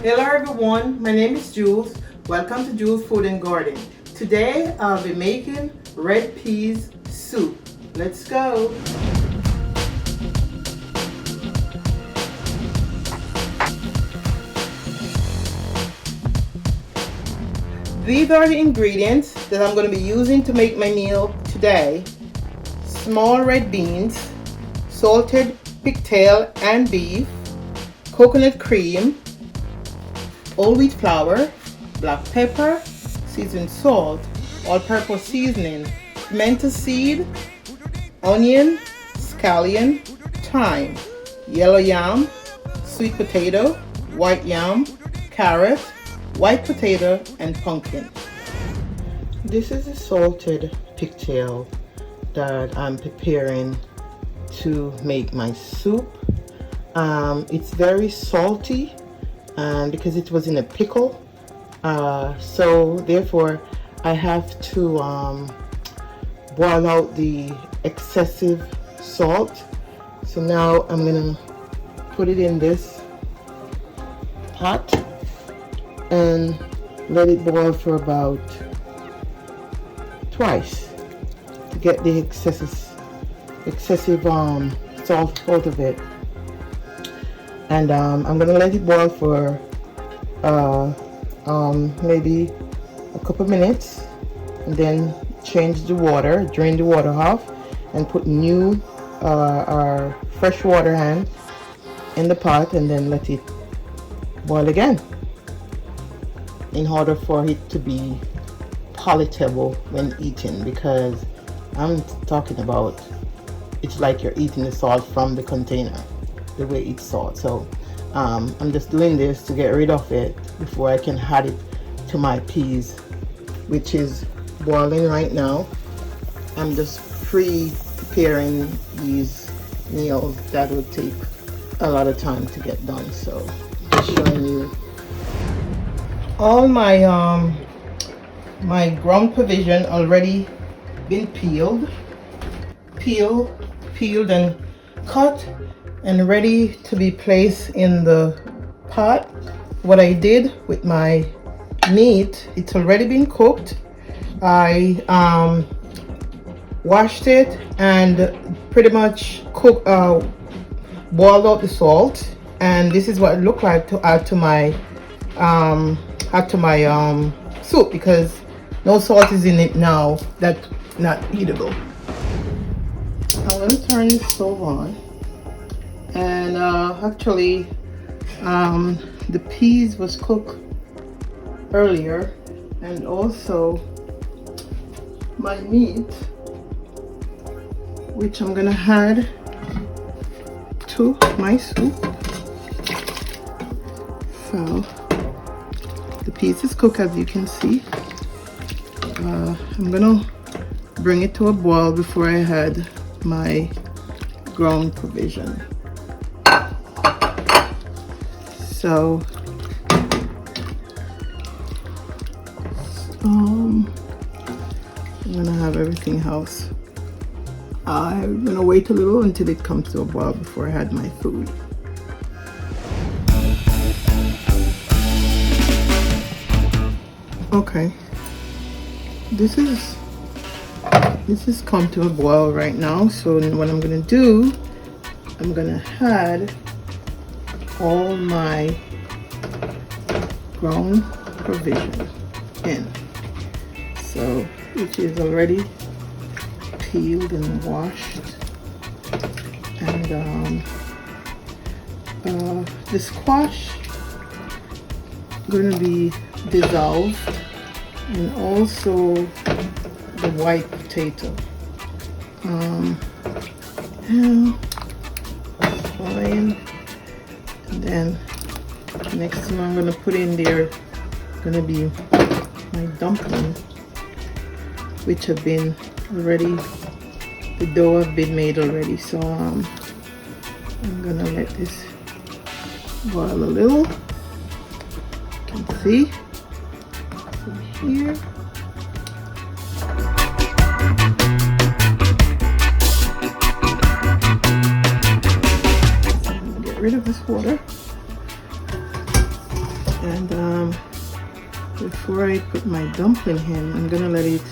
Hello everyone, my name is Jules. Welcome to Jules Food and Garden. Today I'll be making red peas soup. Let's go. These are the ingredients that I'm going to be using to make my meal today. Small red beans, salted pigtail and beef, coconut cream, whole wheat flour, black pepper, seasoned salt, all-purpose seasoning, pimento seed, onion, scallion, thyme, yellow yam, sweet potato, white yam, carrot, white potato, and pumpkin. This is a salted pigtail that I'm preparing to make my soup. It's very salty, and because it was in a pickle, so therefore I have to boil out the excessive salt. So now I'm gonna put it in this pot and let it boil for about twice to get the excessive salt out of it. And I'm gonna let it boil for maybe a couple minutes, and then change the water, drain the water off, and put new or fresh water in the pot, and then let it boil again in order for it to be palatable when eaten, because I'm talking about it's like you're eating the salt from the container, the way it's salt. So I'm just doing this to get rid of it before I can add it to my peas, which is boiling right now. I'm just preparing these meals that would take a lot of time to get done. So just showing you all my my ground provision already been peeled and cut and ready to be placed in the pot. What I did with my meat, it's already been cooked. I washed it and pretty much boiled out the salt, and this is what it looked like to add to my soup, because no salt is in it now. That's not eatable. I'm going to turn the stove on, and actually the peas was cooked earlier, and also my meat, which I'm gonna add to my soup. So the peas is cooked, as you can see. I'm gonna bring it to a boil before I add my ground provision. So I'm gonna have everything else. I'm gonna wait a little until it comes to a boil before I add my food. Okay, this is come to a boil right now. So what I'm gonna do, I'm gonna add all my ground provision in. So which is already peeled and washed, and the squash gonna be dissolved, and also the white potato. And fine. And then next thing I'm gonna put in there gonna be my dumplings, which have been already, the dough have been made already. So I'm gonna let this boil a little. You can see. So here. Get rid of this water. And before I put my dumpling in, I'm gonna let it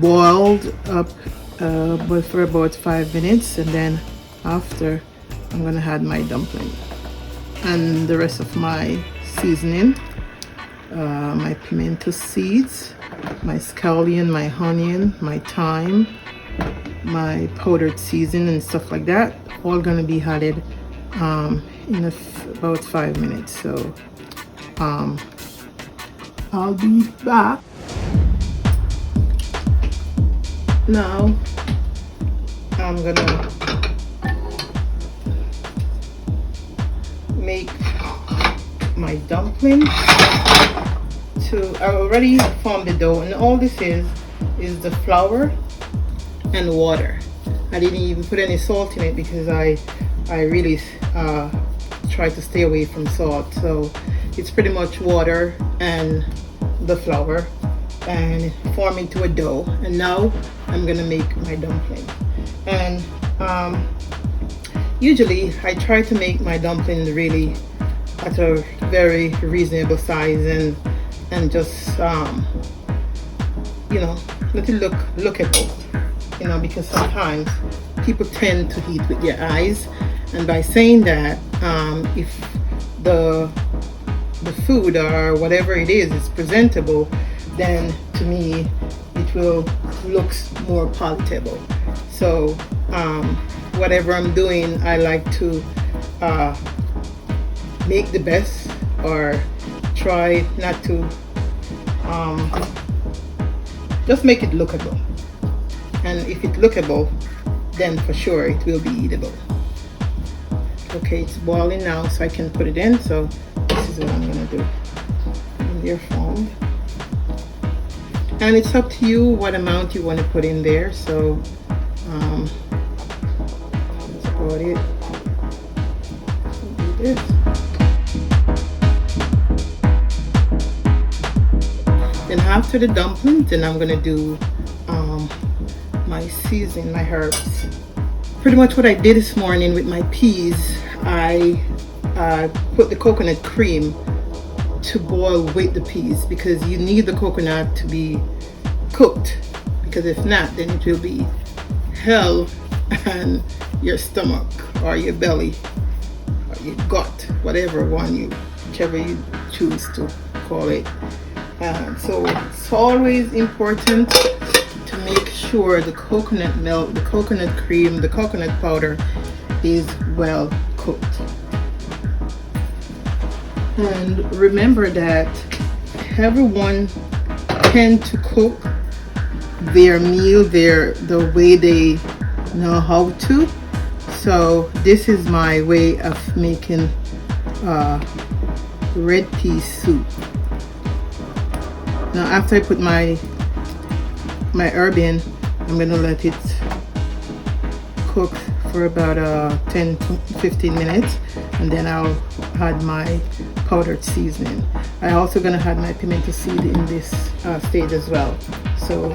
boiled up but for about 5 minutes, and then after I'm gonna add my dumpling and the rest of my seasoning, my pimento seeds, my scallion, my onion, my thyme, my powdered seasoning and stuff like that, all gonna be added in about 5 minutes. So I'll be back. Now I'm gonna make my dumpling. I already formed the dough, and all this is the flour and water. I didn't even put any salt in it because I really try to stay away from salt. So it's pretty much water and the flour and form into a dough. And now I'm gonna make my dumpling. And usually I try to make my dumpling really at a very reasonable size and just you know, let it look lookable, you know, because sometimes people tend to eat with their eyes. And by saying that, if the food or whatever it is presentable, then to me it will look more palatable. So whatever I'm doing, I like to make the best, or try not to just make it lookable. And if it's lookable, then for sure it will be eatable. Okay, it's boiling now, so I can put it in. So this is what I'm gonna do. And they're formed, and it's up to you what amount you want to put in there. So that's about it. Do this. Then after the dumplings, then I'm gonna do my seasoning, my herbs. Pretty much what I did this morning with my peas, I put the coconut cream to boil with the peas, because you need the coconut to be cooked, because if not, then it will be hell on your stomach or your belly or your gut, whichever you choose to call it. So it's always important to make sure the coconut milk, the coconut cream, the coconut powder is well cooked. And remember that everyone tend to cook their meal the way they know how to. So this is my way of making red pea soup. Now after I put my herb in, I'm gonna let it cook for about 10 to 15 minutes, and then I'll add my powdered seasoning. I'm also gonna add my pimento seed in this stage as well. So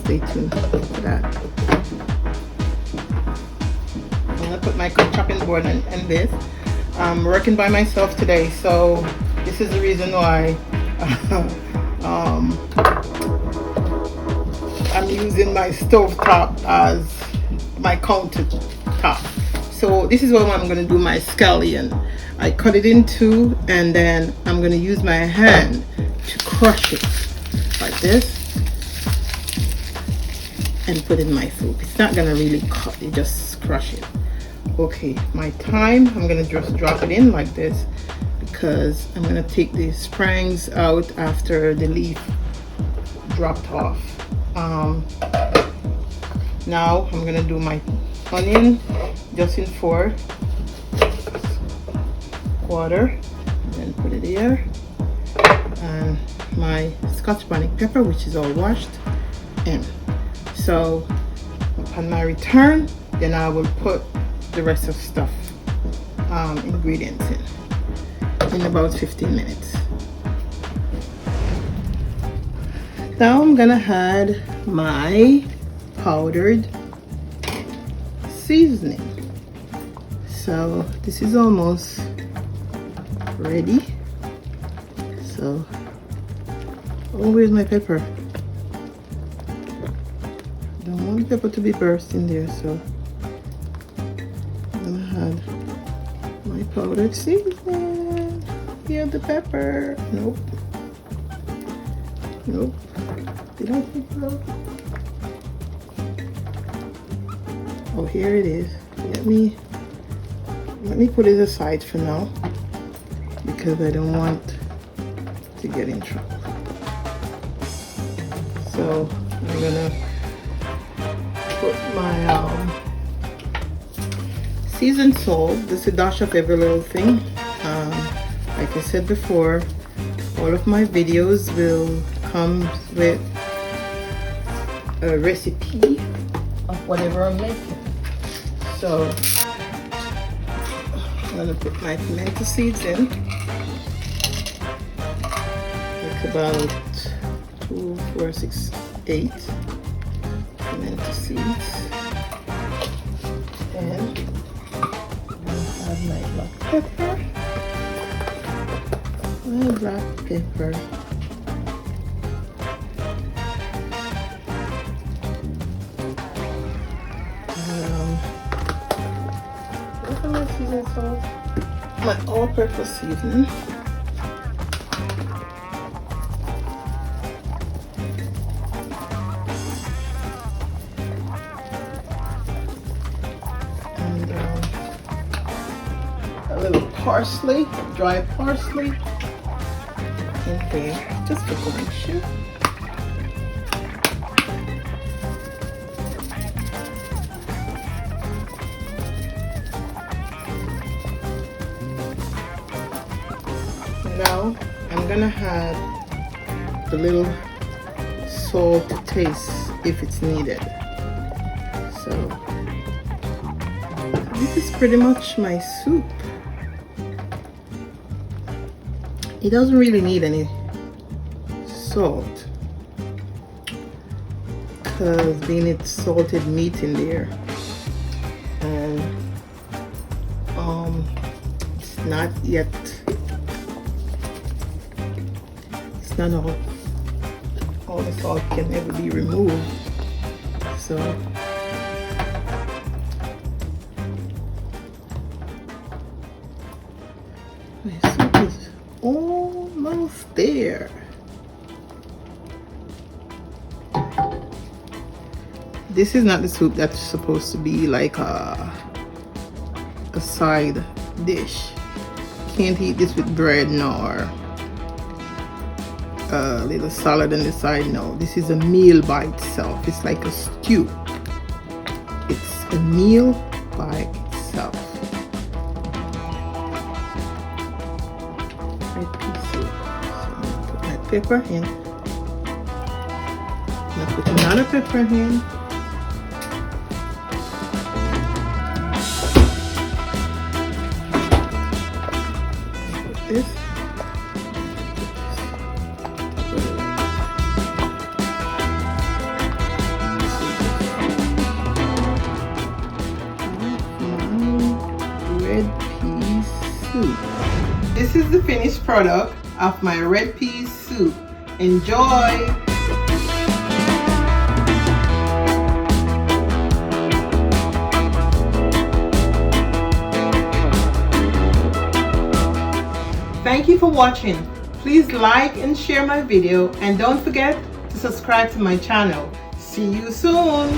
stay tuned for that. I'm gonna put my chopping board and this. I'm working by myself today, so this is the reason why I'm using my stove top as my countertop. So this is what I'm going to do my scallion. I cut it in two, and then I'm going to use my hand to crush it like this and put in my soup. It's not going to really cut, you just crush it. Okay, my thyme, I'm going to just drop it in like this, because I'm going to take the sprigs out after the leaf dropped off. Now I'm going to do my onion just in 4 quarter, and then put it here, and my Scotch bonnet pepper, which is all washed in. So upon my return, then I will put the rest of stuff, ingredients in about 15 minutes. Now I'm gonna add my powdered seasoning. So this is almost ready. So, oh, where's my pepper? Don't want the pepper to be burst in there, so I'm gonna add my powdered seasoning. Here's the pepper. Nope. Nope. Did I take it out? Oh, here it is. Let me put it aside for now because I don't want to get in trouble. So I'm gonna put my seasoned salt. Just a dash of every little thing. Like I said before, all of my videos will come with a recipe of whatever I'm making. So I'm gonna put my pimento seeds in. It's about 2, 4, 6, 8 pimento seeds. And I have my black pepper. My black pepper. What's my seasoning salt? My all-purpose seasoning. And a little parsley, dry parsley in there, just for garnish. Now I'm gonna add a little salt to taste if it's needed. So this is pretty much my soup. It doesn't really need any salt because being it's salted meat in there, and it's not yet. It's not all the salt can ever be removed. So my soup is almost there. This is not the soup that's supposed to be like a side dish. Can't eat this with bread nor a little salad on the side. No, this is a meal by itself. It's like a stew. It's a meal by itself. Red pea soup. So I'm gonna put my pepper in. I'm gonna put another pepper in. Put this. Red peas soup. This is the finished product of my red peas soup. Enjoy! Thank you for watching. Please like and share my video, and don't forget to subscribe to my channel. See you soon!